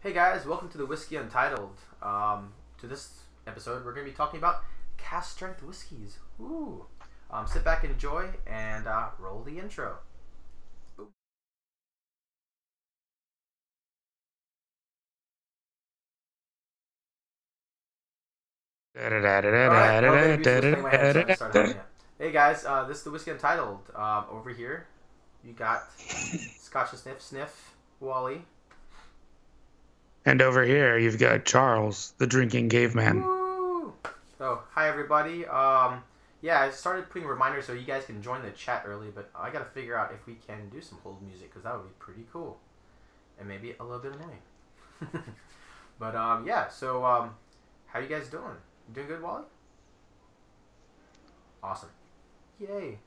Hey guys, welcome to the Whiskey Untitled. To this episode, we're going to be talking about cask strength whiskeys. Ooh. Sit back, enjoy, and roll the intro. Alright, elevator music was playing my head, so I started humming it. Hey guys, this is the Whiskey Untitled. Over here, you got Scotch and Sniff, Wally. And over here, you've got Charles, the drinking caveman. Woo! So, hi everybody. Yeah, I started putting reminders so you guys can join the chat early, but I gotta figure out if we can do some hold music, because that would be pretty cool. And maybe a little bit annoying. But, yeah, so, how you guys doing? You doing good, Wally? Awesome. Yay.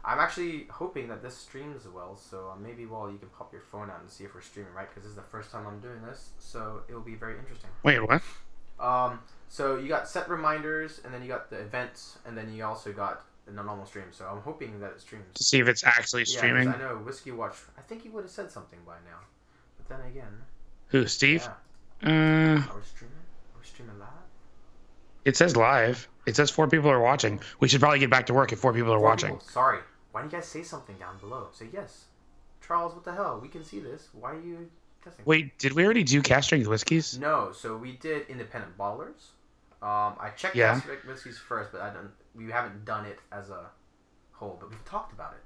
I'm actually hoping that this streams well, so maybe, Wally, you can pop your phone out and see if we're streaming, right? Because this is the first time I'm doing this, so it'll be very interesting. Wait, what? So you got set reminders, and then you got the events, and then you also got the normal stream. So I'm hoping that it streams. To see if it's actually streaming? Yeah, I know Whiskey Watch. I think he would have said something by now, but then again. Who, Steve? Yeah. Are we streaming? Are we streaming live? It says live. It says 4 people are watching. We should probably get back to work if 4 people are watching. People. Sorry. Why don't you guys say something down below? Say yes. Charles, what the hell? We can see this. Why are you testing? Wait, did we already do cask strength whiskeys? No. So we did independent bottlers. I checked cask strength whiskeys first, but we haven't done it as a whole. But we've talked about it,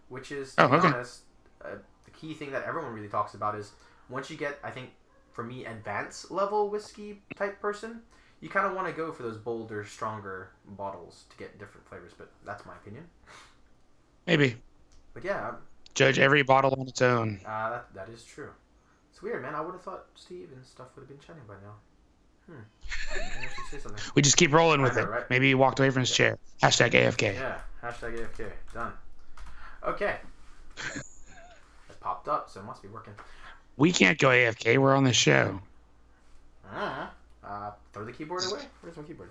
which is, to be honest, the key thing that everyone really talks about is once you get, I think, for me, advanced level whiskey type person, you kind of want to go for those bolder, stronger bottles to get different flavors. But that's my opinion. Maybe. But yeah. Judge every bottle on its own. That is true. It's weird, man. I would have thought Steve and stuff would have been chatting by now. Maybe I should say something. We just keep rolling with it. Right? Maybe he walked away from his chair. Hashtag AFK. Yeah. Hashtag AFK. Done. Okay. It popped up, so it must be working. We can't go AFK. We're on the show. Throw the keyboard away. Where's my keyboard?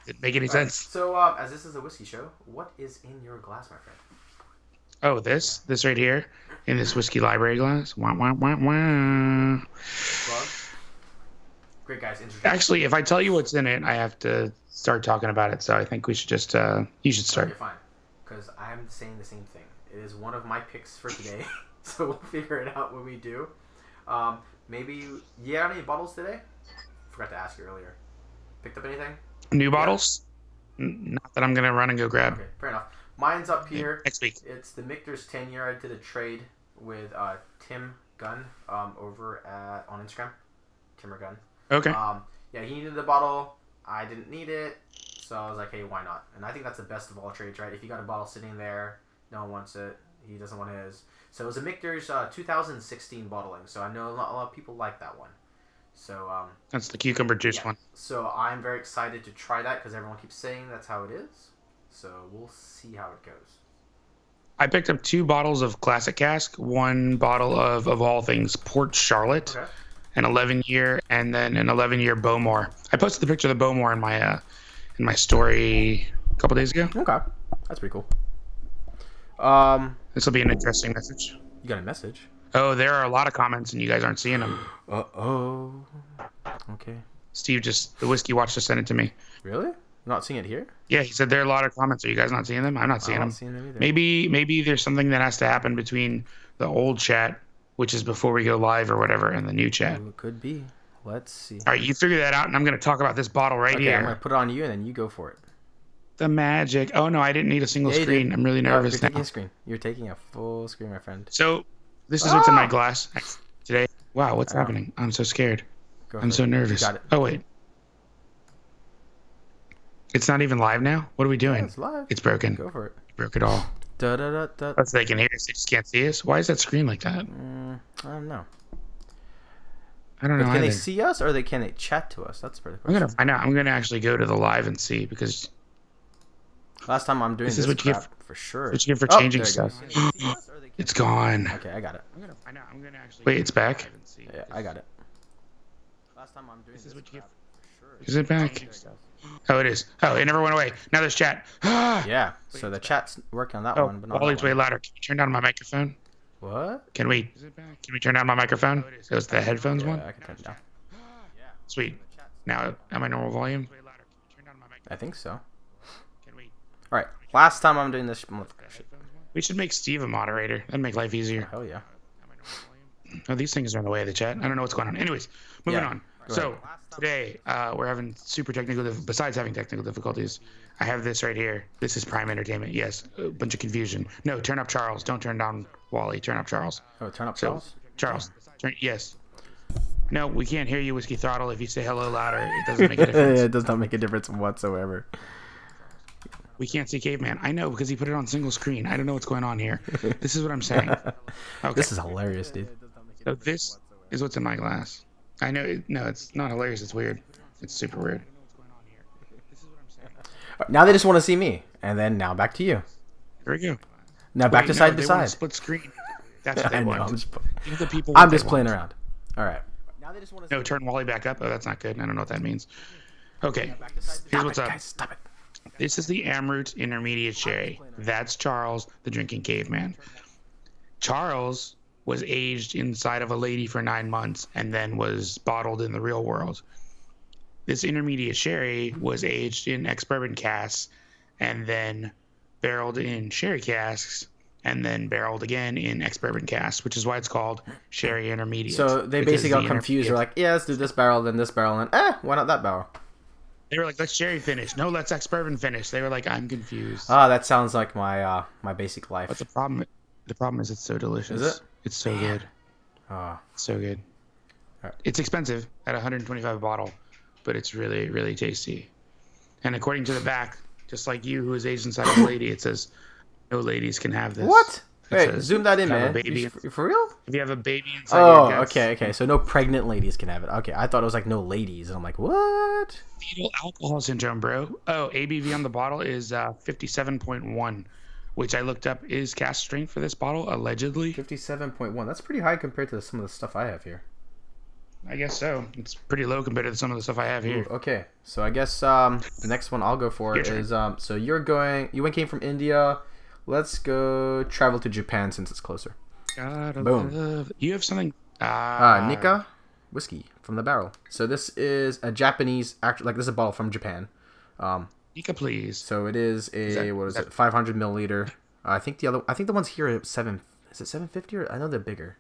Didn't make any sense. So, as this is a whiskey show, what is in your glass, my friend? Oh, this right here, in this whiskey library glass. Wah, wah, wah, wah. Plug. Great, guys. Actually, if I tell you what's in it, I have to start talking about it. So I think we should just, you should start. Okay, fine. Because I'm saying the same thing. It is one of my picks for today, so we'll figure it out when we do. Maybe you got any bottles today? Forgot to ask you earlier. Picked up anything? New bottles? Not that I'm gonna run and go grab. Okay, fair enough. Mine's up here. Next week. It's the Michter's 10-year. I did a trade with Tim Gunn over on Instagram. Timmer Gunn. Okay. Yeah, he needed the bottle. I didn't need it, so I was like, hey, why not? And I think that's the best of all trades, right? If you got a bottle sitting there, no one wants it. He doesn't want his. So it was a Michter's 2016 bottling. So I know a lot of people like that one. So that's the cucumber juice one. So I'm very excited to try that because everyone keeps saying that's how it is. So we'll see how it goes. I picked up 2 bottles of classic cask, 1 bottle of all things Port Charlotte, an 11-year, and then an 11-year Bowmore. I posted the picture of the Bowmore in my story a couple days ago. Okay, that's pretty cool. This will be an interesting message. You got a message? Oh, there are a lot of comments, and you guys aren't seeing them. Uh-oh. Okay. Steve the Whiskey Watch just sent it to me. Really? Not seeing it here? Yeah, he said there are a lot of comments. Are you guys not seeing them? I'm not seeing them. I'm not seeing them either. Maybe there's something that has to happen between the old chat, which is before we go live or whatever, and the new chat. It could be. Let's see. All right, you figure that out, and I'm going to talk about this bottle right here. I'm going to put it on you, and then you go for it. The magic. Oh, no, I didn't need a single screen. I'm really nervous now. You're taking a screen. You're taking a full screen, my friend. So, this is what's in my glass today. Wow, what's happening? I'm so scared. I'm so nervous. Got it. Oh, wait. It's not even live now? What are we doing? Yeah, it's live. It's broken. Go for it. You broke it all. Da-da-da-da. That's they can hear us. They just can't see us. Why is that screen like that? I don't know. I don't know. Can they see us or can they chat to us? That's pretty cool. I'm gonna find out. I'm gonna actually go to the live and see because last time I'm doing this is what you get for sure. What you get for changing stuff. It's gone. Okay, I got it. I'm gonna find out. I'm gonna actually. Wait, it's back. Yeah, I got it. Last time I'm doing this is what you get for sure. Is it back? Oh, it is. Oh, it never went away. Now there's chat. Yeah. So the chat's working on that one, but not. Wally's way louder. Can you turn down my microphone? What? Can we turn down my microphone? It was the headphones one? I can turn it down. Sweet. Now, am I normal volume? I think so. Alright, last time I'm doing this. We should make Steve a moderator. That'd make life easier. Hell yeah. Oh, these things are in the way of the chat. I don't know what's going on. Anyways, moving on. So, today, we're having besides having technical difficulties, I have this right here. This is Prime Entertainment. Yes, a bunch of confusion. No, turn up Charles. Don't turn down Wally. Turn up Charles. Oh, turn up Charles? Charles. Yes. No, we can't hear you, Whiskey Throttle. If you say hello louder, it doesn't make a difference. It does not make a difference whatsoever. We can't see Caveman. I know, because he put it on single screen. I don't know what's going on here. This is what I'm saying. Okay. This is hilarious, dude. So this is what's in my glass. I know. No, it's not hilarious. It's weird. It's super weird. Now they just want to see me. And then now back to you. Here we go. Now back to side to side. Split screen. That's what they want. I'm just playing around. All right. No, turn Wally back up. Oh, that's not good. I don't know what that means. Okay. Here's what's up. Guys, stop it. This is the Amroot Intermediate Sherry. That's Charles, the drinking caveman. Charles was aged inside of a lady for 9 months and then was bottled in the real world. This Intermediate Sherry was aged in ex-bourbon casks and then barreled in sherry casks and then barreled again in ex-bourbon casks, which is why it's called Sherry Intermediate. So they basically got confused. They're like, yeah, let's do this barrel, then this barrel, and why not that barrel? They were like, let's sherry finish. No, let's ex-bourbon finish. They were like, I'm confused. Ah, that sounds like my my basic life. But the problem is it's so delicious. Is it? It's so good. So good. Right. It's expensive at $125 a bottle, but it's really, really tasty. And according to the back, just like you, who is aged inside of a lady, it says, no ladies can have this. What? Wait, zoom that in, man. For real? If you have a baby inside your guts. Okay. So no pregnant ladies can have it. Okay, I thought it was like no ladies, and I'm like, what? Fetal alcohol syndrome, bro. Oh, ABV on the bottle is 57.1, which I looked up is cask strength for this bottle, allegedly. 57.1. That's pretty high compared to some of the stuff I have here. I guess so. It's pretty low compared to some of the stuff I have here. Ooh, okay, so I guess the next one I'll go for is so you came from India. Let's go travel to Japan since it's closer. Boom. You have something. Nika whiskey from the barrel. So this is a Japanese, this is a bottle from Japan. Nika, please. So it is a 500 milliliter. I think the ones here are 750 or I know they're bigger.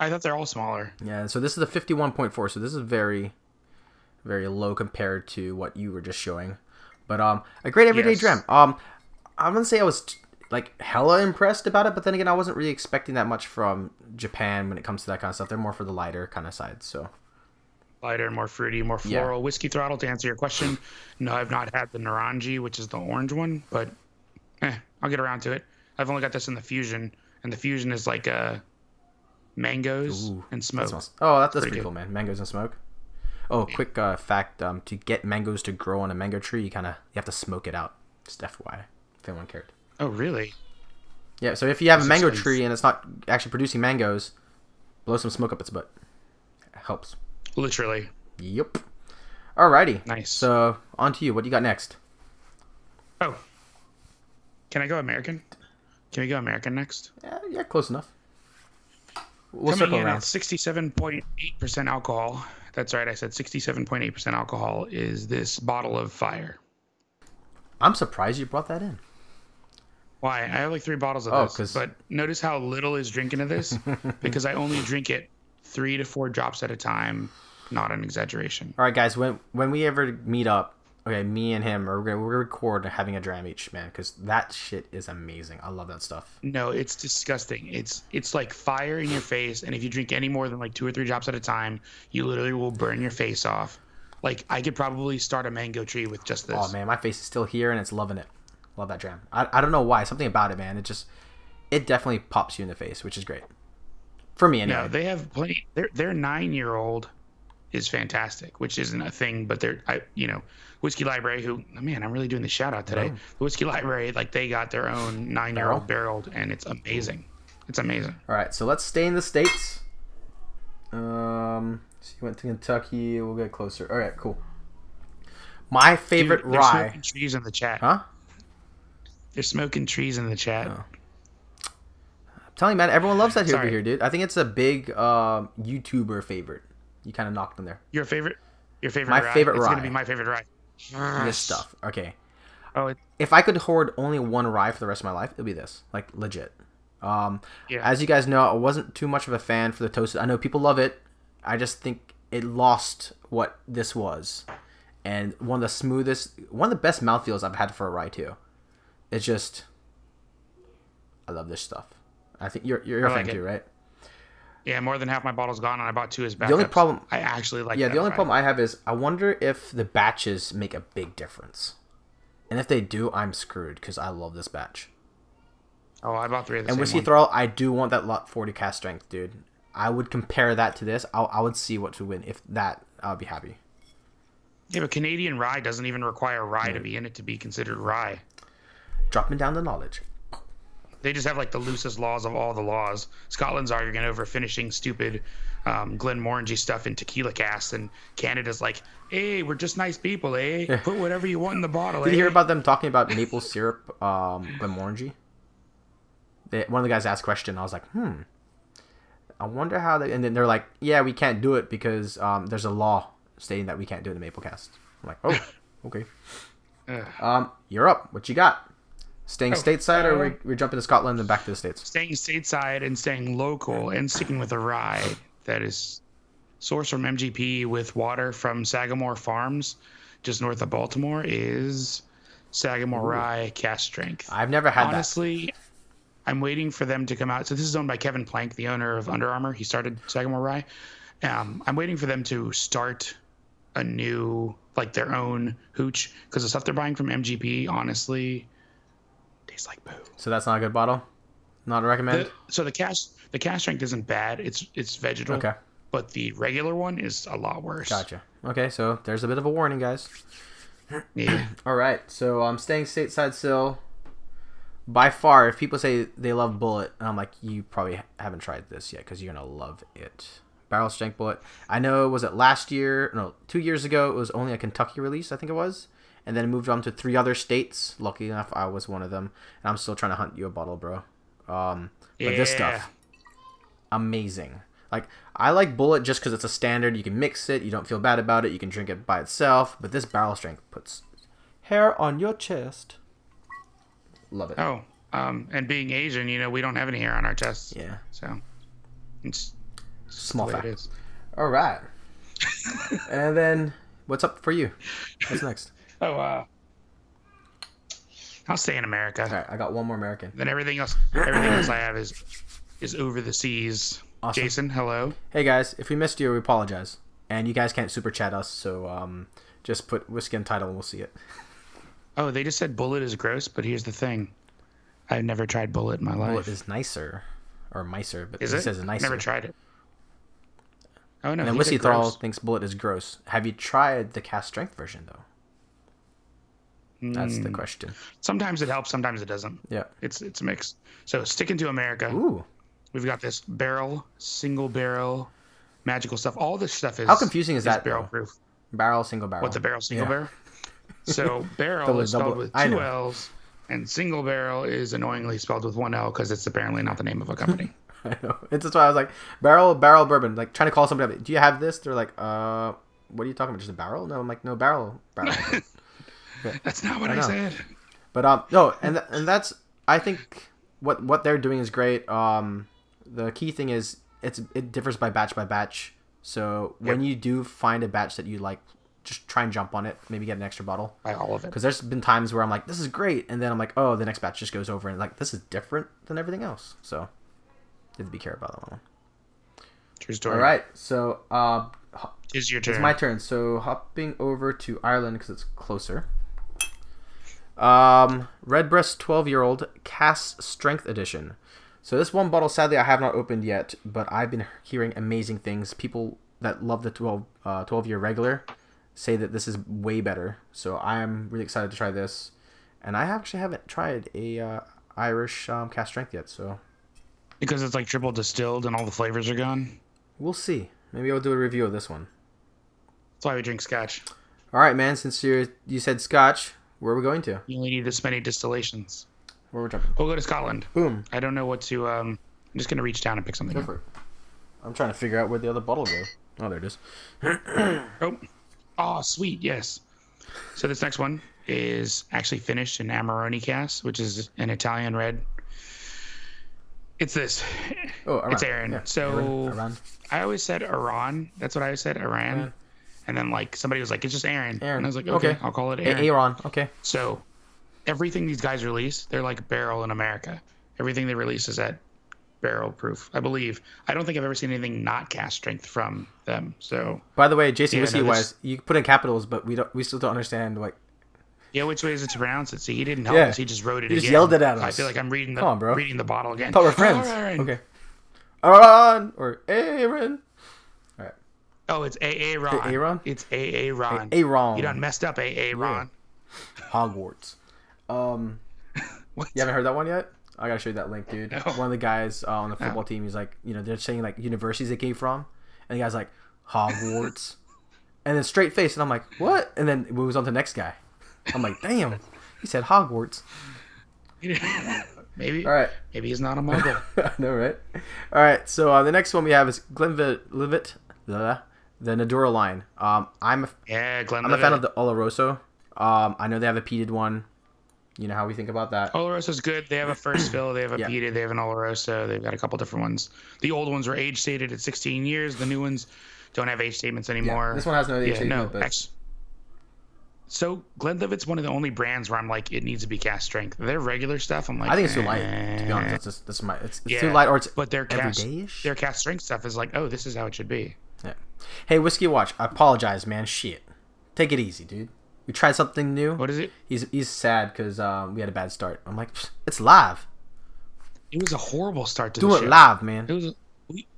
I thought they're all smaller. Yeah. So this is a 51.4. So this is very, very low compared to what you were just showing. But a great everyday dram. I'm gonna say I was hella impressed about it, but then again, I wasn't really expecting that much from Japan when it comes to that kind of stuff. They're more for the lighter kind of side, so. Lighter, more fruity, more floral. Yeah. Whiskey Throttle, to answer your question, no, I've not had the Naranji, which is the orange one, but I'll get around to it. I've only got this in the Fusion, and the Fusion is like mangoes and smoke. That's pretty cool, man. Mangoes and smoke. Oh, quick fact, to get mangoes to grow on a mango tree, you have to smoke it out. Just FYI, if anyone cared. Oh, really? Yeah, so if you have a mango tree and it's not actually producing mangoes, blow some smoke up its butt. It helps. Literally. Yep. Alrighty. Nice. So, on to you. What do you got next? Oh. Can I go American? Can we go American next? Yeah, close enough. We'll Coming circle in around. at 67.8% alcohol. That's right, I said 67.8% alcohol is this bottle of fire. I'm surprised you brought that in. Why? I have like 3 bottles of this, but notice how little is drinking of this because I only drink it 3 to 4 drops at a time. Not an exaggeration. All right, guys. When we ever meet up, okay, me and him, we'll record having a dram each, man, because that shit is amazing. I love that stuff. No, it's disgusting. It's like fire in your face, and if you drink any more than like 2 or 3 drops at a time, you literally will burn your face off. Like I could probably start a mango tree with just this. Oh man, my face is still here and it's loving it. Love that dram. I don't know why. Something about it, man. It definitely pops you in the face, which is great. For me, anyway. No, they have plenty. Their 9-year-old is fantastic, which isn't a thing, but Whiskey Library, who, man, I'm really doing the shout out today. The Whiskey Library, they got their own 9-year-old barreled, and it's amazing. It's amazing. All right, so let's stay in the States. So you went to Kentucky. We'll get closer. All right, cool. My favorite rye. They're smoking trees in the chat. Huh? They're smoking trees in the chat. Oh. telling you, man, everyone loves that over here, dude. I think it's a big YouTuber favorite. You kind of knocked them there. Your favorite my rye? Favorite rye. It's going to be my favorite rye. This stuff. Okay. Oh, if I could hoard only one rye for the rest of my life, it'd be this. Like, legit. As you guys know, I wasn't too much of a fan for the toasted. I know people love it. I just think it lost what this was. And one of the best mouthfeels I've had for a rye, too. It's just... I love this stuff. I think you're a fan too, right? Yeah, more than half my bottle's gone, and I bought 2 as backups. The only problem... I actually like the only problem I have is I wonder if the batches make a big difference. And if they do, I'm screwed, because I love this batch. Oh, I bought 3 of the same one. And Whiskey Thrall, I do want that lot 40 cast strength, dude. I would compare that to this. I would see what to win. If that, I would be happy. Yeah, but Canadian rye doesn't even require rye to be in it to be considered rye. Dropping down the knowledge. They just have like the loosest laws of all the laws. Scotland's arguing over finishing stupid Glenmorangie stuff in tequila casks, and Canada's like, hey, we're just nice people, eh? Put whatever you want in the bottle, Did you hear about them talking about maple syrup Glenmorangie? One of the guys asked a question. I was like, I wonder how they... And then they're like, yeah, we can't do it because there's a law stating that we can't do it in maple cast. I'm like, oh, okay. You're up. What you got? Staying stateside, or we're jumping to Scotland and back to the States? Staying stateside and staying local and sticking with a rye that is sourced from MGP with water from Sagamore Farms, just north of Baltimore, is Sagamore Rye cast strength. I've never had Honestly, I'm waiting for them to come out. So this is owned by Kevin Plank, the owner of Under Armour. He started Sagamore Rye. I'm waiting for them to start a new, like their own hooch, because the stuff they're buying from MGP, honestly... tastes like poo. So that's not a good bottle? Not a recommend? The cash strength isn't bad. It's vegetal. Okay. But the regular one is a lot worse. Gotcha. Okay, so there's a bit of a warning, guys. Yeah. All right, so I'm staying stateside still. By far, if people say they love Bullet, and I'm like, you probably haven't tried this yet because you're going to love it. Barrel strength Bullet. I know, was it last year? No, 2 years ago, it was only a Kentucky release, I think it was. And then it moved on to 3 other states. Lucky enough, I was one of them. And I'm still trying to hunt you a bottle, bro. But this stuff, amazing. Like, I like Bullet just because it's a standard. You can mix it. You don't feel bad about it. You can drink it by itself. But this barrel strength puts hair on your chest. Love it. Oh, and being Asian, we don't have any hair on our chests. Yeah. So, it's small fact. All right. And then, what's up for you? What's next? Oh, I'll stay in America. All right, I got one more American. Then everything else I have is over the seas. Awesome. Jason, hello. Hey guys, if we missed you, we apologize. And you guys can't super chat us, so just put Whiskey Untitled and we'll see it. Oh, they just said Bullet is gross, but here's the thing. I've never tried Bullet in my life. Bullet is nicer, or micer, but is it it says nicer. Never tried it. Oh no. And then Whiskey Thrall thinks Bullet is gross. Have you tried the cast strength version though? That's the question. Sometimes it helps, sometimes it doesn't. Yeah. It's a mix. So sticking to America. Ooh. We've got this single barrel, magical stuff. All this stuff is... How confusing is that, barrel proof. Barrel, single barrel. What's a barrell, single barrel? So barrel is spelled with 2 L's, and single barrel is annoyingly spelled with 1 L because it's apparently not the name of a company. I know. It's just why I was like, barrel bourbon. Like, trying to call somebody up. Do you have this? They're like, what are you talking about? Just a barrel? No, I'm like, no, barrel. That's not what I said. But no, and that's, I think what they're doing is great. The key thing is it differs by batch. So when you do find a batch that you like, just try and jump on it. Maybe get an extra bottle. Buy all of it. Because there's been times where I'm like, this is great, and then I'm like, oh, the next batch just goes over, and like, this is different than everything else. So you have to be careful about that one. True story. All right, so it's your turn. It's my turn. So hopping over to Ireland because it's closer. Redbreast 12-year-old Cask Strength Edition. So this one bottle, sadly, I have not opened yet, but I've been hearing amazing things. People that love the 12-year regular say that this is way better. So I am really excited to try this. And I actually haven't tried a Irish Cask Strength yet. So because it's like triple distilled and all the flavors are gone? We'll see. Maybe I'll do a review of this one. That's why we drink scotch. All right, man. Since you said scotch, where are we going to? You only need this many distillations. Where we're jumping? We'll go to Scotland. Boom. I don't know what to I'm just gonna reach down and pick something Go up. for it. I'm trying to figure out where the other bottle goes. Oh, there it is. Oh, sweet, yes. So this next one is actually finished in Amarone Cask, which is an Italian red. It's this. Oh, Iran. It's Aaron. Yeah. So Iran. I always said Iran. That's what I always said, Iran. And then like somebody was like, it's just Aaron. And I was like, okay, I'll call it Aaron. Aaron. Okay. So everything these guys release, they're like barrel in America. Everything they release is at barrel proof, I believe. I don't think I've ever seen anything not cask strength from them. So by the way, Jason, whiskey wise, you put in capitals, but we still don't understand like. Yeah, which way is it to pronounce it? See, he didn't help us. He just wrote it again. He just yelled it at us. I feel like I'm reading the reading the bottle again. I thought we're friends. Okay. Aaron or Aaron. All right. Oh, it's Aaron. Aaron. It's Aaron. Aaron. You done messed up, Aaron. Hogwarts. What? You haven't heard that one yet? I gotta show you that link, dude. No. One of the guys on the football team, he's like, they're saying like universities they came from, and the guy's like Hogwarts, and then straight face, and I'm like, what? And then it moves on to the next guy. I'm like, damn, he said Hogwarts. Maybe. All right. Maybe he's not a muggle. I know, right? All right. So the next one we have is Glenlivet, the Nadura line. I'm a fan of the Oloroso. I know they have a peated one. You know how we think about that. Oloroso's good. They have a first fill. They have a peated. They have an Oloroso. They've got a couple different ones. The old ones were age stated at 16 years. The new ones don't have age statements anymore. Yeah, this one has no age statement. No, so Glenlivet's one of the only brands where I'm like, it needs to be cask strength. Their regular stuff, I'm like, I think it's too light. To be honest, it's too light, or it's everyday-ish. Their cask strength stuff is like, oh, this is how it should be. Yeah. Hey, Whiskey Watch, I apologize, man. Shit, take it easy, dude. We tried something new. What is it? He's sad because we had a bad start. I'm like, it's live. It was a horrible start to the show. Do it live, man. It was.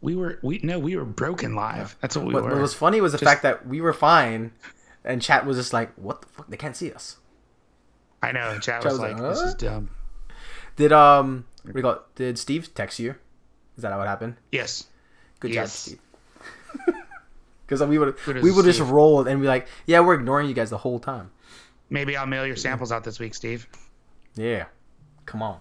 We were broken live. Yeah. That's what we were. What was funny was the fact that we were fine. And chat was just like, what the fuck? They can't see us. I know. Chat was like, this is dumb. Did Steve text you? Is that what happened? Yes. Good job, Steve. Because we would just roll and be like, yeah, we're ignoring you guys the whole time. Maybe I'll mail your samples out this week, Steve. Yeah. Come on.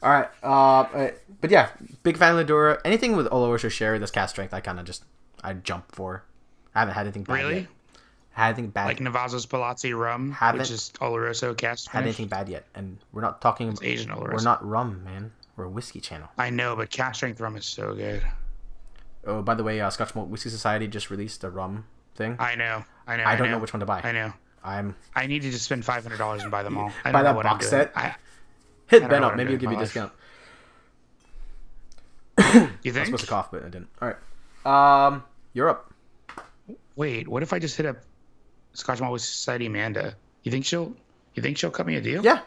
All right. But yeah, big fan of Ladura. Anything with Oloroso Sherry that's cask strength, I jump for. I haven't had anything bad yet. Had anything bad? Like Navazos Palazzi rum, which is Oloroso cask. Had anything bad yet? And we're not talking. It's Asian Oloroso. We're not rum, man. We're a whiskey channel. I know, but cask strength rum is so good. Oh, by the way, Scotch Malt Whiskey Society just released a rum thing. I know. I don't know which one to buy. I know. I need to just spend $500 and buy them all. Buy that box set. Hit Ben up. Maybe he'll give you a discount. You think? I was supposed to cough, but I didn't. All right. Europe. Wait, what if I just hit up Scotch Malt Whiskey Society Amanda? You think she'll cut me a deal? Yeah.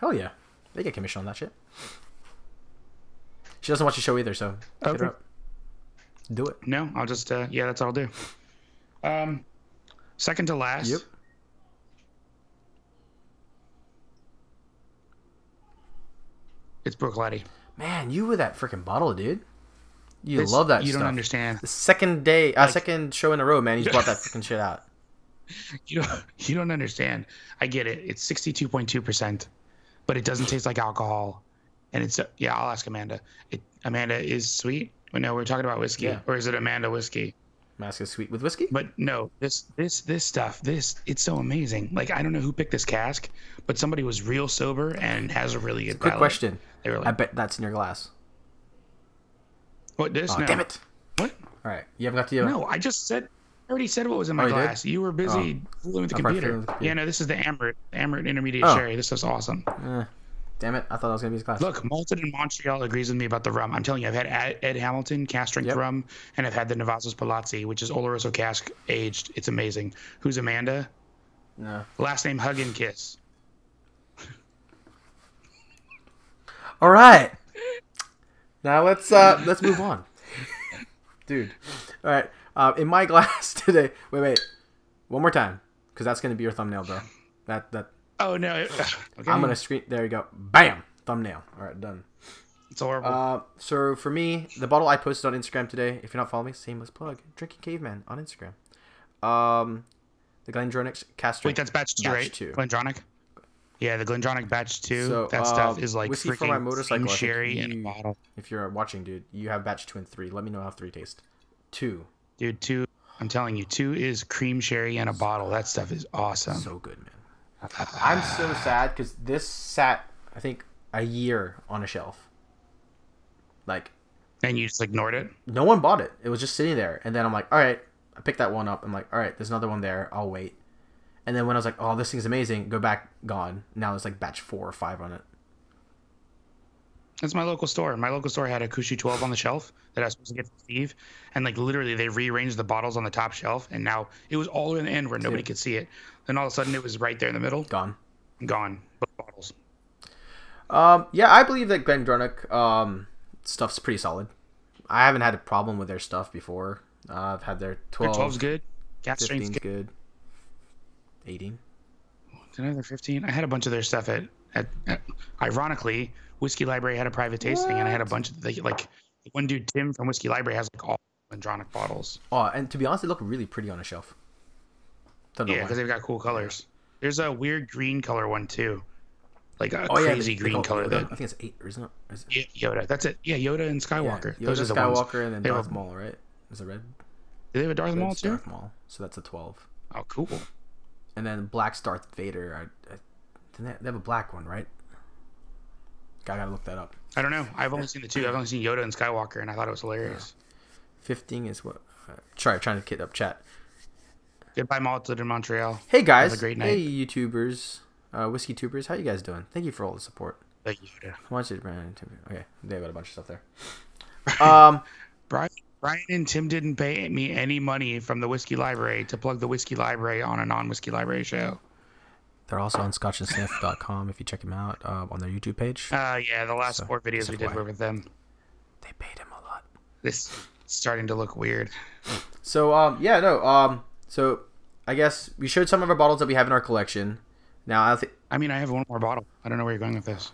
Hell yeah. They get commission on that shit. She doesn't watch the show either, so hit her up. Do it. No, I'll just that's all I'll do. Second to last. Yep. It's Brookletty. Man, you with that freaking bottle, dude. You love that stuff. You don't understand. The second show in a row, man, he's brought that freaking shit out. You don't understand. I get it. It's 62.2%, but it doesn't taste like alcohol. And it's I'll ask Amanda. Amanda is sweet. No, we're talking about whiskey, or is it Amanda whiskey? Mask is sweet with whiskey. But no, this stuff, it's so amazing. Like I don't know who picked this cask, but somebody was real sober and has a really good. Quick question. They were like, I bet that's in your glass. What this? Oh, no. Damn it! What? All right, you haven't got to. No, I already said what was in my glass. You were busy fooling with the computer. Yeah, no, this is the Amrit Intermediate Sherry. This is awesome. Damn it! I thought I was gonna be his class. Look, Malted in Montreal agrees with me about the rum. I'm telling you, I've had Ed Hamilton cask strength rum, and I've had the Navazos Palazzi, which is Oloroso cask aged. It's amazing. Who's Amanda? No. Last name Hug and Kiss. All right. Now let's move on, dude. All right. In my glass today. Wait. One more time, because that's gonna be your thumbnail, bro. That. Oh no! Okay. I'm gonna screen. There you go. Bam! Thumbnail. All right, done. It's horrible. So for me, the bottle I posted on Instagram today. If you're not following me, shameless plug. Drinking Caveman on Instagram. The Glendronach Cask. Wait, that's batch 2, right? 2. Glendronach. Yeah, the Glendronach Batch 2, So, that stuff is like whiskey freaking for my motorcycle. sherry in a bottle. If you're watching, dude, you have batch 2 and 3. Let me know how 3 tastes. 2. Dude, 2, I'm telling you, 2 is cream sherry in a bottle. That stuff is awesome. So good, man. I'm so sad because this sat, I think, a year on a shelf. Like, and you just ignored it? No one bought it. It was just sitting there. And then I'm like, all right, I picked that one up. I'm like, all right, there's another one there. I'll wait. And then when I was like, oh, this thing's amazing, go back, gone. Now there's like batch 4 or 5 on it. That's my local store. My local store had a Kushi 12 on the shelf that I was supposed to get from Steve. And like literally they rearranged the bottles on the top shelf. And now it was all in the end where nobody could see it. Then all of a sudden it was right there in the middle. Gone. Both bottles. Yeah, I believe that Glendronach stuff's pretty solid. I haven't had a problem with their stuff before. I've had their 12. Their 12's good. Cat 15's good. 18. Did I have their 15? I had a bunch of their stuff at ironically, Whiskey Library had a private tasting, and I had a bunch of like one dude, Tim from Whiskey Library, has like all Glendronach bottles. Oh, and to be honest, they look really pretty on a shelf. Yeah, because they've got cool colors. There's a weird green color one too, like a crazy green color. That I think it's 8, isn't it? Yoda. That's it. Yeah, Yoda and Skywalker. Yeah, Those are the Skywalker, ones. and then Darth Maul, right? Is it red? Do they have a Darth Maul too? Darth Maul. So that's a 12. Oh, cool. And then Black's Darth Vader. They have a black one, right? I gotta look that up. I don't know. I've only seen the 2. I've only seen Yoda and Skywalker, and I thought it was hilarious. 15 is what? Trying to get up chat. Goodbye, Malted in Montreal. Hey guys. Have a great night. Hey YouTubers, whiskey tubers. How you guys doing? Thank you for all the support. Thank you. Watch it, Brian. Okay, they've got a bunch of stuff there. Brian and Tim didn't pay me any money from the Whiskey Library to plug the Whiskey Library on a non-Whiskey Library show. They're also on scotchandsniff.com if you check them out on their YouTube page. Yeah, the last 4 videos we did were with them. They paid him a lot. This is starting to look weird. So, so I guess we showed some of our bottles that we have in our collection. Now, I have one more bottle. I don't know where you're going with this.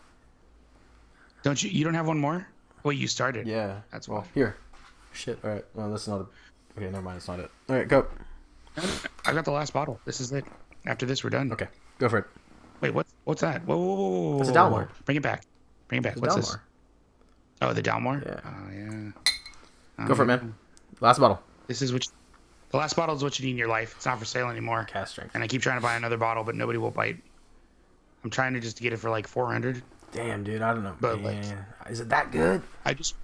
Don't you? You don't have one more? Well, you started. Yeah. That's why. Here. Shit. All right. Well, that's not okay, never mind. It's not it. All right, go. I got the last bottle. This is it. After this, we're done. Okay. Go for it. Wait, what's that? Whoa. It's a Dalmore. Bring it back. What's this? Oh, the Dalmore? Yeah. Oh, yeah. Go for it, man. Last bottle. This is the last bottle is what you need in your life. It's not for sale anymore. Cask strength. And I keep trying to buy another bottle, but nobody will bite. I'm trying to just get it for like 400. Damn, dude, I don't know. But is it that good? I just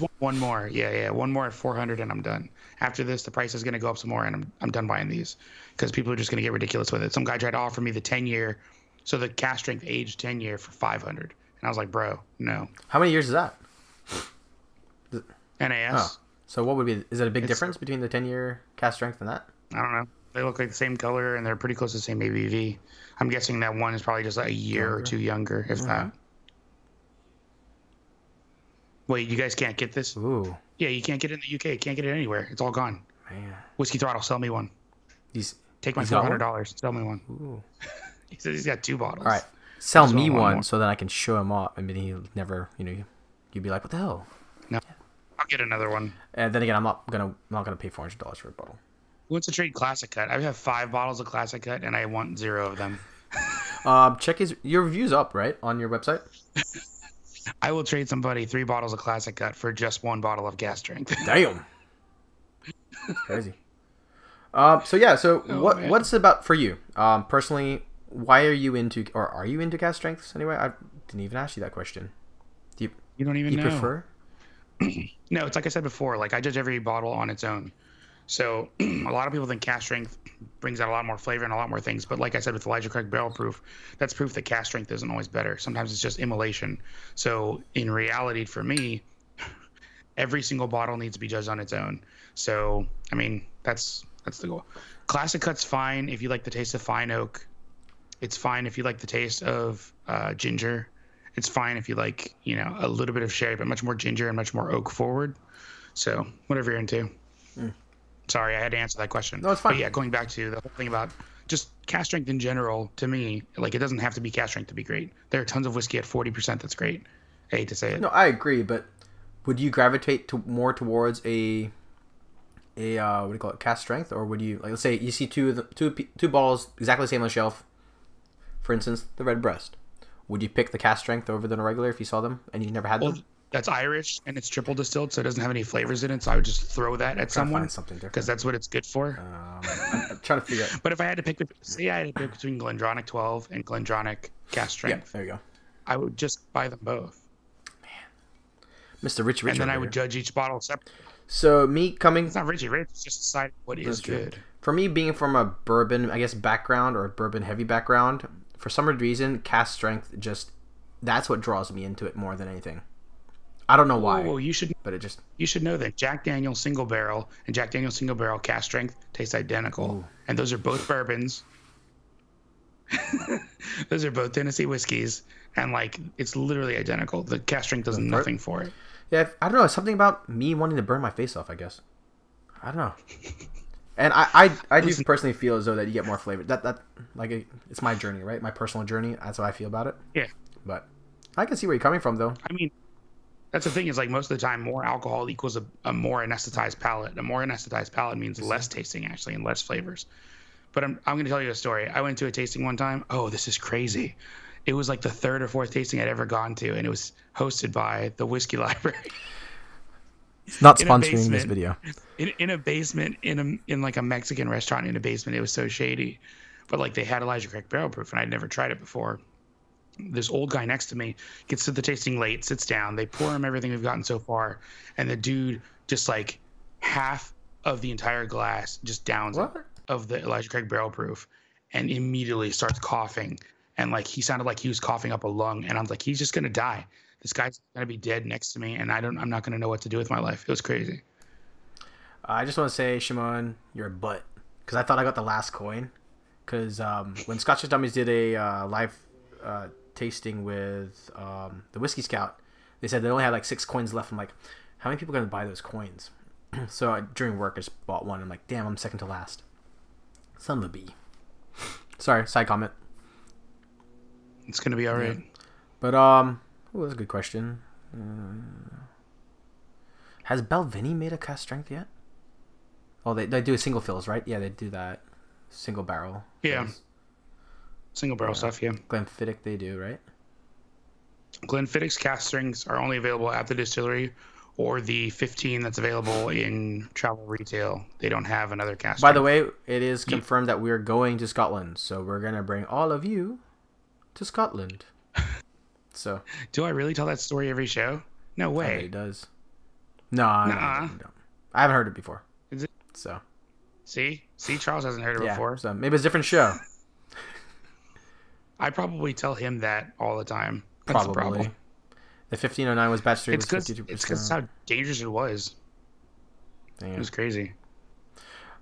want one more. Yeah, one more at 400, and I'm done. After this, the price is going to go up some more, and I'm done buying these because people are just going to get ridiculous with it. Some guy tried to offer me the 10-year, so the cask strength aged 10-year for 500, and I was like, bro, no. How many years is that? NAS. Oh. So what would be? Is it a big difference between the 10-year cask strength and that? I don't know. They look like the same color, and they're pretty close to the same ABV. I'm guessing that one is probably just like a year or 2 younger, if that. Wait, you guys can't get this? Ooh. Yeah, you can't get it in the UK. Can't get it anywhere. It's all gone. Man. Whiskey Throttle, sell me one. Take my $400. Sell me one. Ooh. He says he's got 2 bottles. All right. Sell me one so that I can show him off. I mean, he'll never, you'd be like, what the hell? No. I'll get another one. And then again, I'm not gonna pay $400 for a bottle. Who wants to trade Classic Cut? I have 5 bottles of Classic Cut, and I want 0 of them. Check your reviews up, right, on your website? I will trade somebody 3 bottles of Classic Cut for just 1 bottle of gas strength. Damn. Crazy. What's about for you? Personally, why are you into cask strengths anyway? I didn't even ask you that question. You don't even know. Prefer? No, it's like I said before, like I judge every bottle on its own. So a lot of people think cask strength brings out a lot more flavor and a lot more things. But like I said with Elijah Craig Barrel Proof, that's proof that cask strength isn't always better. Sometimes it's just immolation. So in reality, for me, every single bottle needs to be judged on its own. So, I mean, that's the goal. Classic Cut's fine if you like the taste of fine oak. It's fine if you like the taste of ginger. It's fine if you like, a little bit of sherry, but much more ginger and much more oak forward. So whatever you're into. Sorry, I had to answer that question. No, it's fine. But yeah, going back to the whole thing about just cask strength in general, to me, like it doesn't have to be cask strength to be great. There are tons of whiskey at 40% that's great. I hate to say it. No, I agree, but would you gravitate more towards a what do you call it, cask strength, or would you let's say you see two bottles exactly the same on the shelf For instance, the red breast. Would you pick the cask strength over the regular if you saw them and you never had them? That's Irish and it's triple distilled, so it doesn't have any flavors in it. So I would just throw that at someone because that's what it's good for. I'm trying to figure out. But if I had to pick, say I had to pick between Glendronach 12 and Glendronach cask strength, yeah, there you go. I would just buy them both. Man, Mr. Richie Rich. And then I would judge each bottle separately. So me coming, it's not Richie Rich. It's just deciding what is good. For me, being from a bourbon, I guess, background or a bourbon heavy background, for some reason, cask strength that's what draws me into it more than anything. I don't know why. Well, you should know that Jack Daniel's Single Barrel and Jack Daniel's Single Barrel cask strength taste identical. Ooh. And those are both bourbons. Those are both Tennessee whiskeys, and like it's literally identical. The cask strength does nothing for it. Yeah, I don't know. It's something about me wanting to burn my face off, I guess. I don't know. And I do personally feel as though that you get more flavor. That like it's my journey, right? My personal journey. That's how I feel about it. Yeah. But I can see where you're coming from, though. I mean, that's the thing is like most of the time, more alcohol equals a more anesthetized palate. A more anesthetized palate means less tasting actually and less flavors. But I'm going to tell you a story. I went to a tasting one time. Oh, this is crazy. It was like the third or fourth tasting I'd ever gone to, and it was hosted by the Whiskey Library. It's not sponsoring this video. In a basement, in like a Mexican restaurant in a basement. It was so shady. But like they had Elijah Craig Barrel Proof, and I'd never tried it before. This old guy next to me gets to the tasting late, sits down. They pour him everything we've gotten so far, and the dude just like half of the entire glass just downs it of the Elijah Craig Barrel Proof, and immediately starts coughing. And like he sounded like he was coughing up a lung, and I'm like, he's just gonna die. This guy's gonna be dead next to me, and I'm not gonna know what to do with my life. It was crazy. I just want to say, Shimon, you're a butt, because I thought I got the last coin. Because when Scotch Dummies did a live tasting with the Whiskey Scout, they said they only had like 6 coins left. I'm like, how many people are gonna buy those coins? So during work, I just bought one. I'm like, damn, I'm second to last. Son of a bee. Sorry, side comment. It's gonna be all right. Yeah. But oh, that's a good question. Has Belvini made a cask strength yet? Oh, they do single fills, right? Yeah, they do that single barrel. Yeah. Fills. Single barrel stuff, yeah. Glenfiddich they do, right? Glenfiddich's cask strengths are only available at the distillery or the 15 that's available in travel retail. They don't have another cask By the way, it is confirmed that we're going to Scotland, so we're going to bring all of you to Scotland. So, do I really tell that story every show? No way. I bet he does. No, I haven't heard it before. Is it? So, see, Charles hasn't heard it before. So maybe it's a different show. I probably tell him that all the time. That's probably. The problem. The 1509 was batch 3. It's because how dangerous it was. Damn. It was crazy.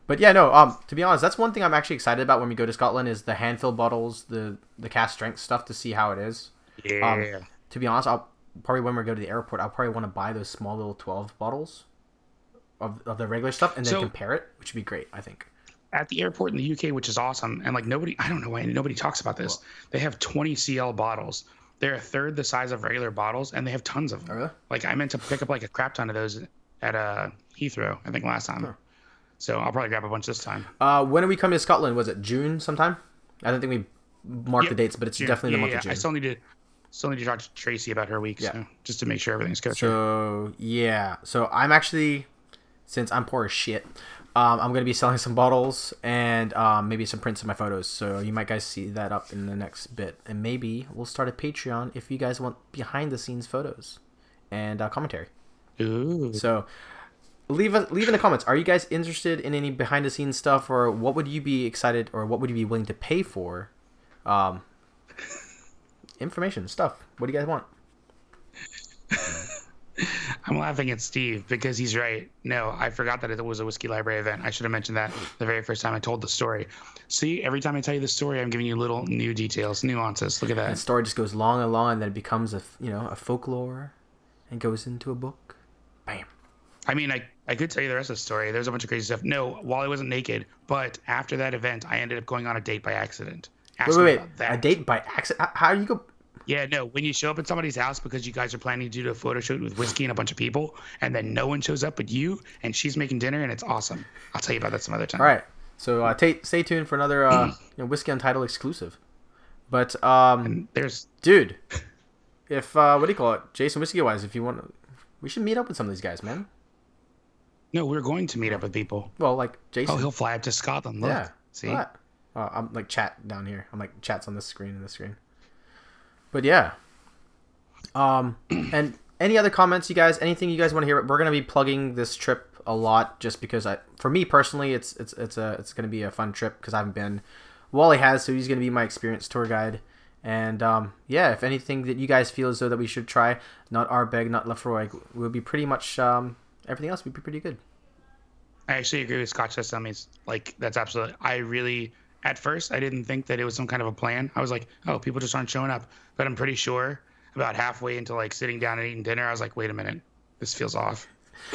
But yeah, no. To be honest, that's one thing I'm actually excited about when we go to Scotland is the hand fill bottles, the cask strength stuff to see how it is. Yeah. To be honest, I'll probably when we go to the airport, I'll probably want to buy those small little 12 bottles of the regular stuff and then compare it, which would be great, I think. At the airport in the UK, which is awesome, and like I don't know why nobody talks about this. They have 20 CL bottles. They're a third the size of regular bottles, and they have tons of them. Oh, really? Like I meant to pick up like a crap ton of those at Heathrow, I think last time. Huh. So I'll probably grab a bunch this time. When are we coming to Scotland? Was it June sometime? I don't think we marked the dates, but it's definitely the month of June. I still need to talk to Tracy about her week, so just to make sure everything's good. So so I'm actually, since I'm poor as shit, I'm going to be selling some bottles and maybe some prints of my photos. So you might guys see that up in the next bit. And maybe we'll start a Patreon if you guys want behind the scenes photos and commentary. Ooh. So leave in the comments. Are you guys interested in any behind the scenes stuff, or what would you be excited, or what would you be willing to pay for? Information, stuff. What do you guys want? I'm laughing at Steve because he's right. No, I forgot that it was a Whiskey Library event. I should have mentioned that the very first time I told the story. See, every time I tell you the story, I'm giving you little new details, nuances. Look at that. And the story just goes long and long, and then it becomes a folklore and goes into a book. Bam. I mean, I could tell you the rest of the story. There's a bunch of crazy stuff. No, Wally wasn't naked, but after that event, I ended up going on a date by accident. Wait. A date by accident? How do you go? Yeah, no, when you show up at somebody's house because you guys are planning to do a photo shoot with whiskey and a bunch of people, and then no one shows up but you, and she's making dinner, and it's awesome. I'll tell you about that some other time. All right. So stay tuned for another Whiskey Untitled exclusive. But and there's dude, if what do you call it, Jason Whiskey Wise? If you want, we should meet up with some of these guys, man. No, we're going to meet up with people. Well, like Jason. Oh, he'll fly up to Scotland. Look. Yeah. See? What? I'm like chat down here. I'm like chats on this screen and this screen. But yeah. And any other comments, you guys? Anything you guys want to hear? We're gonna be plugging this trip a lot, just because for me personally, it's gonna be a fun trip because I haven't been. Wally has, so he's gonna be my experienced tour guide. And yeah, if anything that you guys feel as though that we should try, not Ardbeg, not Lefroy, will be pretty much everything else would be pretty good. I actually agree with Scotch Test Dummies. Like, that's absolutely. I really, at first, I didn't think that it was some kind of a plan. I was like, oh, people just aren't showing up. But I'm pretty sure about halfway into like sitting down and eating dinner, I was like, wait a minute, this feels off.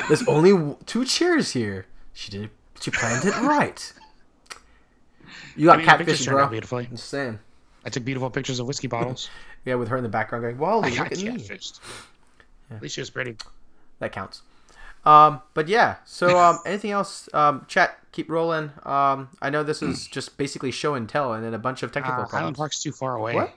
There's only 2 chairs here. She planned it right. You got catfish, bro. Beautifully. I'm just saying. I took beautiful pictures of whiskey bottles. Yeah, with her in the background going, "Wally, look at me." Yeah. At least she was pretty. That counts. But yeah. So anything else? Chat, keep rolling. I know this is just basically show and tell, and then a bunch of technical comments. Highland Park's too far away. What?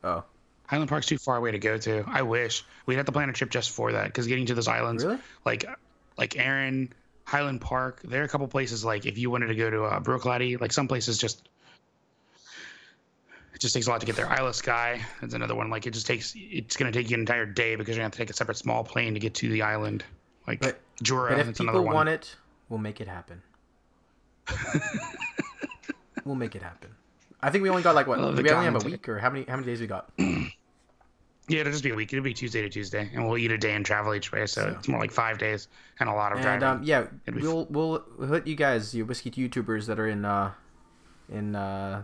Oh. Highland Park's too far away to go to. I wish we'd have to plan a trip just for that, because getting to those islands, really? like Erin, Highland Park, there are a couple places, like if you wanted to go to Brooklady, like some places just it just takes a lot to get there. Isle of Skye is another one. Like it's going to take you an entire day because you're going to have to take a separate small plane to get to the island. Like Jura, but if people want it, we'll make it happen. We'll make it happen. I think we only got like what? Do we only have a week, or how many days we got? Yeah, it'll just be a week. It'll be Tuesday to Tuesday, and we'll eat a day and travel each way. So it's more like 5 days and a lot of driving. And yeah, we'll hit you guys, you whiskey YouTubers that are in the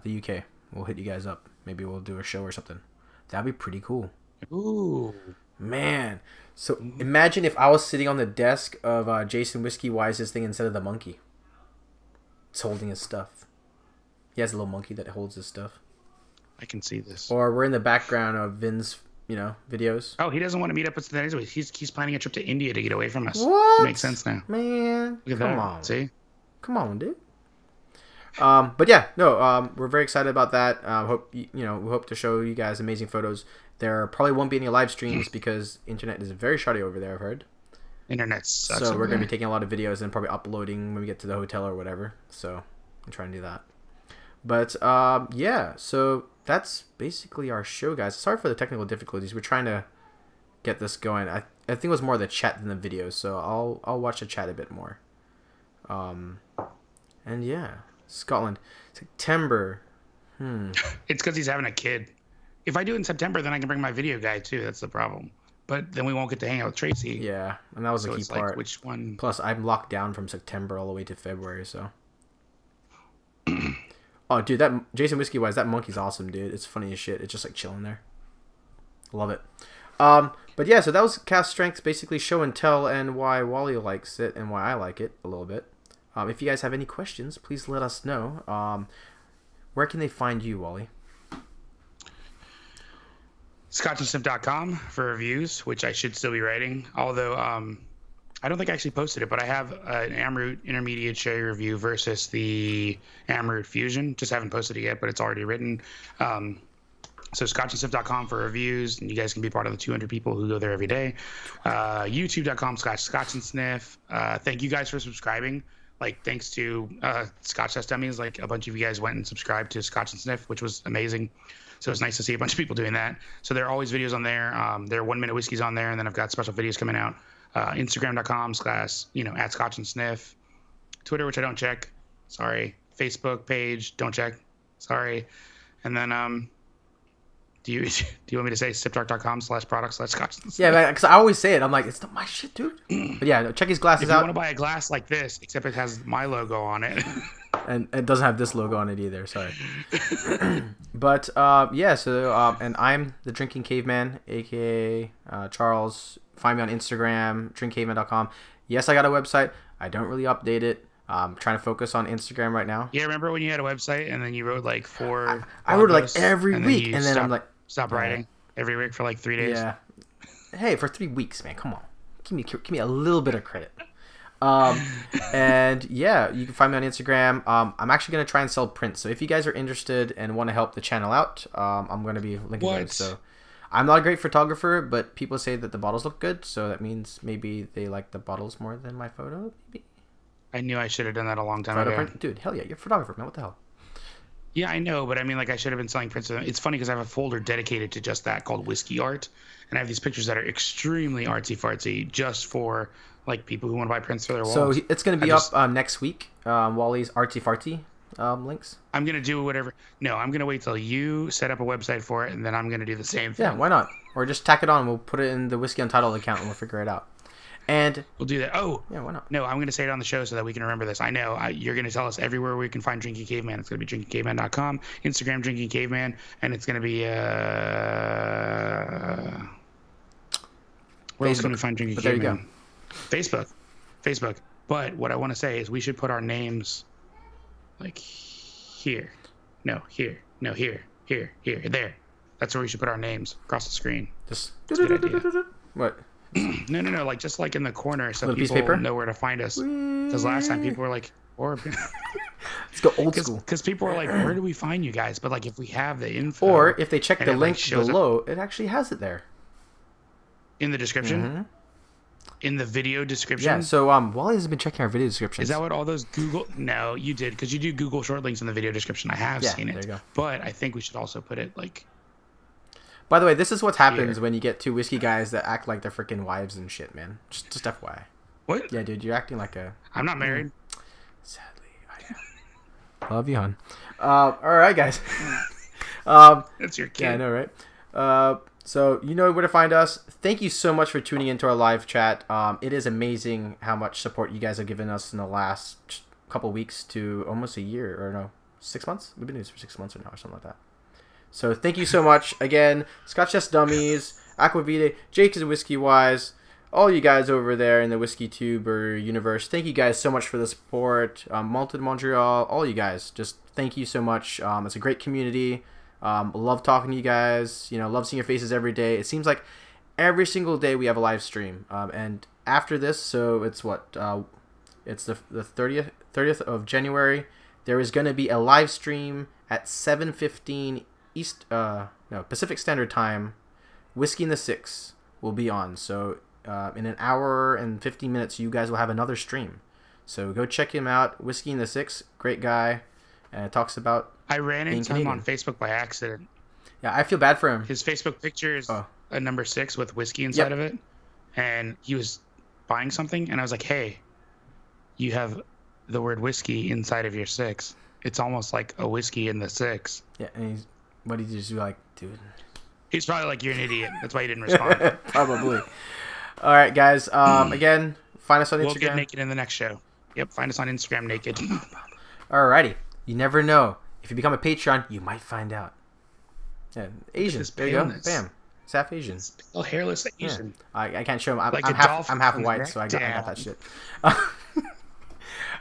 UK. We'll hit you guys up. Maybe we'll do a show or something. That'd be pretty cool. Ooh, man. So imagine if I was sitting on the desk of Jason Whiskey Wise's thing instead of the monkey. It's holding his stuff. He has a little monkey that holds his stuff. I can see this. Or we're in the background of Vin's, videos. Oh, he doesn't want to meet up with that anyway. He's planning a trip to India to get away from us. What? It makes sense now. Man, look at that. On. See? Come on, dude. But yeah, no, we're very excited about that. We hope to show you guys amazing photos. There probably won't be any live streams because internet is very shoddy over there, I've heard. Internet sucks. So we're going to be taking a lot of videos and probably uploading when we get to the hotel or whatever. So I'm trying to do that. But yeah, so that's basically our show, guys. Sorry for the technical difficulties. We're trying to get this going. I think it was more the chat than the videos, so I'll watch the chat a bit more. And yeah, Scotland, September. It's because he's having a kid. If I do it in September, then I can bring my video guy too. That's the problem. But then we won't get to hang out with Tracy. Yeah, and that was the key part. Like, which one? Plus, I'm locked down from September all the way to February, so. Oh, dude, that Jason Whiskey Wise, that monkey's awesome, dude. It's funny as shit. It's just like chilling there. Love it. But yeah, so that was Cask Strength, basically show and tell, and why Wally likes it and why I like it a little bit. If you guys have any questions, please let us know. Where can they find you, Wally? ScotchandSniff.com for reviews, which I should still be writing. Although I don't think I actually posted it, but I have an Amroot Intermediate Sherry review versus the Amroot Fusion. Just haven't posted it yet, but it's already written. So ScotchandSniff.com for reviews, and you guys can be part of the 200 people who go there every day. YouTube.com/ScotchandSniff. Thank you guys for subscribing. Like, thanks to Scotch Test Dummies, like a bunch of you guys went and subscribed to Scotch and Sniff, which was amazing. So it's nice to see a bunch of people doing that. So there are always videos on there. There are 1 minute whiskeys on there, and then I've got special videos coming out. Instagram.com/ at Scotch and Sniff. Twitter, which I don't check. Sorry. Facebook page, don't check. Sorry. And then do you want me to say siptalk.com/product/Scotch and Sniff? Yeah, because I always say it. I'm like, it's not my shit, dude. But yeah, check his glasses out. If you want to buy a glass like this, except it has my logo on it. And it doesn't have this logo on it either. Sorry. But yeah, so and I'm the Drinking Caveman, aka Charles. Find me on Instagram, drinkcaveman.com. Yes, I got a website. I don't really update it. I'm trying to focus on Instagram right now. Yeah, remember when you had a website and then you wrote like 4? I wrote it like every week, and then I'm like, stop writing every week for like 3 days. Yeah. Hey, for 3 weeks, man. Come on, give me a little bit of credit. And yeah, you can find me on Instagram. I'm actually gonna try and sell prints. So if you guys are interested and want to help the channel out, I'm gonna be linking those. So I'm not a great photographer, but people say that the bottles look good, so that means maybe they like the bottles more than my photo. Maybe. I knew I should have done that a long time ago. Print? Dude, hell yeah, you're a photographer, man. What the hell? Yeah, I know, but I mean, like, I should have been selling prints. It's funny because I have a folder dedicated to just that called Whiskey Art, and I have these pictures that are extremely artsy-fartsy just for, like, people who want to buy prints for their walls. So it's going to be up next week, Wally's artsy-fartsy links. I'm going to do whatever. No, I'm going to wait till you set up a website for it, and then I'm going to do the same thing. Yeah, why not? Or just tack it on. We'll put it in the Whiskey Untitled account, and we'll figure it out. And we'll do that. Oh, yeah, why not? No, I'm going to say it on the show so that we can remember this. I know you're going to tell us everywhere we can find Drinking Caveman. It's going to be drinkingcaveman.com, Instagram Drinking Caveman, and it's going to be where else can we find Drinking Caveman? There you go. Facebook. But what I want to say is we should put our names like here. No, here. No, here. There. That's where we should put our names across the screen. Just what? No. Like just like in the corner, so people know where to find us. Because last time people were like, or let's go old school. Because people were like, where do we find you guys? But like, if we have the info, or if they check the link below, it actually has it there in the description. Mm-hmm. In the video description. Yeah. So Wally has been checking our video descriptions. Is that what all those Google? No, you did because you do Google short links in the video description. I have seen it. There you go. But I think we should also put it like. By the way, this is what happens when you get two whiskey guys that act like they're freaking wives and shit, man. Just FYI. What? Yeah, dude, you're acting like a... I'm not married. Sadly, I am. Love you, hon. All right, guys. That's your kid. Yeah, I know, right? So, you know where to find us. Thank you so much for tuning into our live chat. It is amazing how much support you guys have given us in the last couple weeks to almost a year, or no, 6 months? We've been doing this for 6 months or now, or something like that. So thank you so much. Again, Scotch Chest Dummies, Aquavita, Jake is Whiskey Wise, all you guys over there in the Whiskey Tuber universe. Thank you guys so much for the support. Malted Montreal, all you guys. Just thank you so much. It's a great community. Love talking to you guys. You know, love seeing your faces every day. It seems like every single day we have a live stream. And after this, so it's what? It's the 30th of January. There is going to be a live stream at 7:15 Pacific Standard Time. Whiskey in the Six will be on. So in an hour and 15 minutes, you guys will have another stream. So go check him out. Whiskey in the Six, great guy, and talks about. I ran into him on Facebook by accident. Yeah, I feel bad for him. His Facebook picture is a number 6 with whiskey inside of it, and he was buying something, and I was like, "Hey, you have the word whiskey inside of your 6. It's almost like a whiskey in the 6." Yeah, and what did you just do? Like, dude. He's probably like, "You're an idiot." That's why he didn't respond. Probably. All right, guys. Again, find us on Instagram. We'll get naked in the next show. Yep, find us on Instagram naked. Alrighty. You never know. If you become a Patreon, you might find out. Yeah, Asian. There you go. Bam. It's half Asian. Oh, hairless Asian. Yeah. I can't show him. I'm half white, so I got that shit. All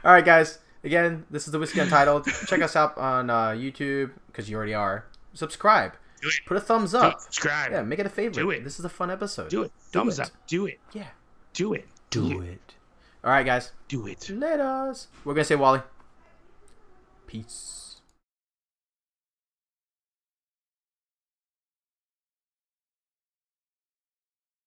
right, guys. Again, this is the Whiskey Untitled. Check us out on YouTube, because you already are. Subscribe. Do it. Put a thumbs up. Subscribe. Yeah, make it a favorite. Do it. This is a fun episode. Do it. Thumbs up. Do it. Yeah. Do it. Do it. All right, guys. Do it. Let us. We're going to say, Wally. Peace.